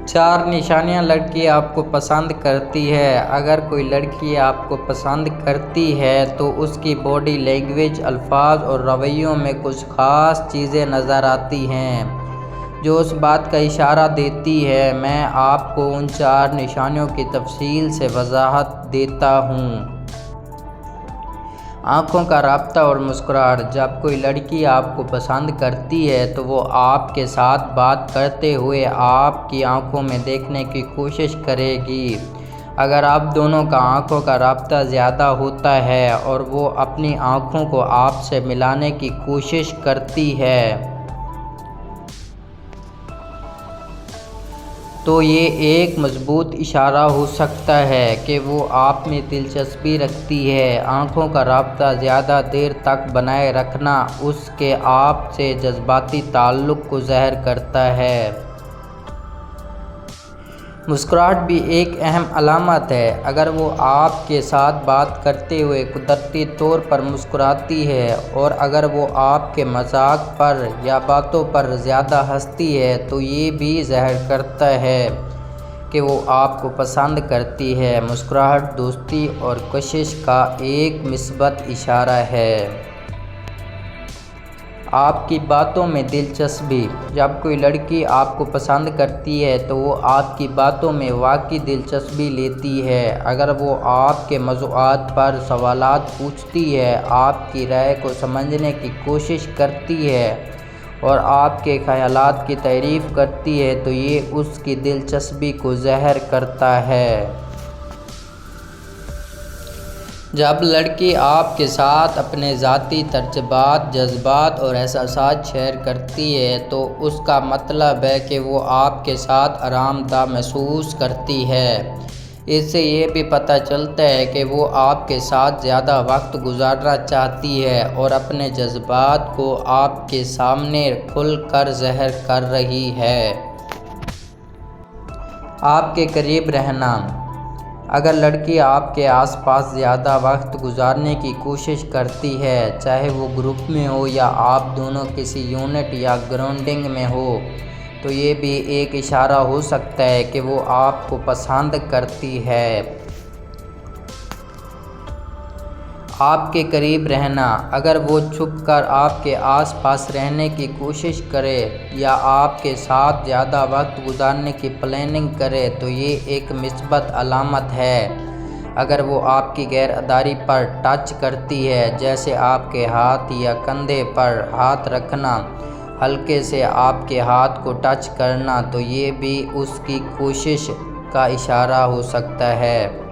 4 निशानियां लड़की आपको पसंद करती है। अगर कोई लड़की आपको पसंद करती है तो उसकी बॉडी लैंग्वेज, अल्फाज और रवैयों में कुछ ख़ास चीज़ें नज़र आती हैं जो उस बात का इशारा देती है। मैं आपको उन 4 निशानियों की तफसील से वजाहत देता हूँ। आँखों का राब्ता और मुस्कुराहट। जब कोई लड़की आपको पसंद करती है तो वो आपके साथ बात करते हुए आपकी आँखों में देखने की कोशिश करेगी। अगर आप दोनों का आँखों का राब्ता ज़्यादा होता है और वो अपनी आँखों को आपसे मिलाने की कोशिश करती है तो ये एक मजबूत इशारा हो सकता है कि वो आप में दिलचस्पी रखती है। आँखों का राब्ता ज़्यादा देर तक बनाए रखना उसके आप से जज्बाती ताल्लुक़ को ज़ाहिर करता है। मुस्कुराहट भी एक अहम अलामत है। अगर वो आपके साथ बात करते हुए कुदरती तौर पर मुस्कुराती है और अगर वो आपके मजाक पर या बातों पर ज़्यादा हंसती है तो ये भी ज़ाहिर करता है कि वो आपको पसंद करती है। मुस्कुराहट दोस्ती और कोशिश का एक मिस्बत इशारा है। आपकी बातों में दिलचस्पी। जब कोई लड़की आपको पसंद करती है तो वो आपकी बातों में वाकई दिलचस्पी लेती है। अगर वो आपके मौज़ूआत पर सवालात पूछती है, आपकी राय को समझने की कोशिश करती है और आपके ख़यालात की तारीफ़ करती है तो ये उसकी दिलचस्पी को ज़ाहिर करता है। जब लड़की आपके साथ अपने ज़ाती तजुर्बात, जज्बात और एहसासात शेयर करती है तो उसका मतलब है कि वो आपके साथ आरामदा महसूस करती है। इससे ये भी पता चलता है कि वो आपके साथ ज़्यादा वक्त गुजारना चाहती है और अपने जज्बात को आपके सामने खुल कर ज़ाहिर कर रही है। आपके करीब रहना। अगर लड़की आपके आसपास ज़्यादा वक्त गुजारने की कोशिश करती है, चाहे वो ग्रुप में हो या आप दोनों किसी यूनिट या ग्राउंडिंग में हो, तो ये भी एक इशारा हो सकता है कि वो आपको पसंद करती है। आपके करीब रहना। अगर वो छुपकर आपके आसपास रहने की कोशिश करे या आपके साथ ज़्यादा वक्त गुजारने की प्लानिंग करे तो ये एक मिस्बत अलामत है। अगर वो आपकी गैरदारी पर टच करती है, जैसे आपके हाथ या कंधे पर हाथ रखना, हल्के से आपके हाथ को टच करना, तो ये भी उसकी कोशिश का इशारा हो सकता है।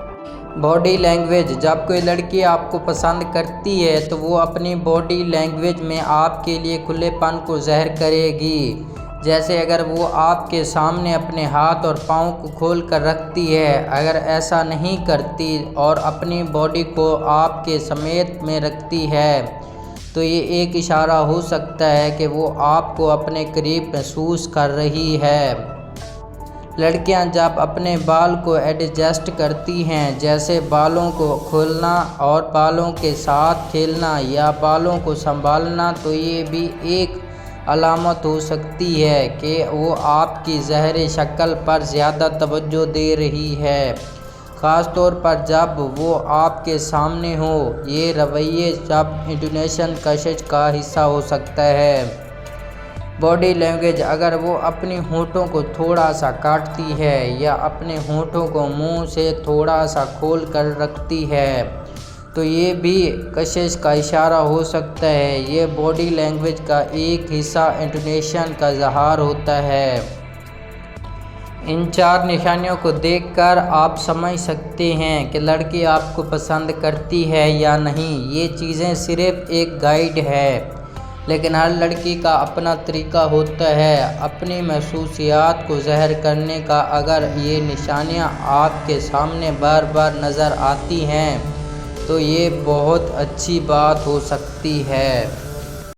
Body language. जब कोई लड़की आपको पसंद करती है तो वो अपनी बॉडी लैंग्वेज में आपके लिए खुलेपन को ज़ाहिर करेगी। जैसे अगर वो आपके सामने अपने हाथ और पाँव को खोल कर रखती है। अगर ऐसा नहीं करती और अपनी बॉडी को आपके समेत में रखती है तो ये एक इशारा हो सकता है कि वो आपको अपने करीब महसूस कर रही है। लड़कियां जब अपने बाल को एडजस्ट करती हैं, जैसे बालों को खोलना और बालों के साथ खेलना या बालों को संभालना, तो ये भी एक अलामत हो सकती है कि वो आपकी ज़ाहिरी शक्ल पर ज़्यादा तवज्जो दे रही है, ख़ास तौर पर जब वो आपके सामने हो। ये रवैये जब इंटोनेशन कशिश का हिस्सा हो सकता है। Body language. अगर वो अपनी होंठों को थोड़ा सा काटती है या अपने होंठों को मुंह से थोड़ा सा खोल कर रखती है तो ये भी कशिश का इशारा हो सकता है। ये बॉडी लैंग्वेज का एक हिस्सा इंटोनेशन का इज़हार होता है। इन 4 निशानियों को देखकर आप समझ सकते हैं कि लड़की आपको पसंद करती है या नहीं। ये चीज़ें सिर्फ़ एक गाइड है, लेकिन हर लड़की का अपना तरीका होता है अपनी महसूसियात को ज़ाहिर करने का। अगर ये निशानियाँ आपके सामने बार बार नज़र आती हैं तो ये बहुत अच्छी बात हो सकती है।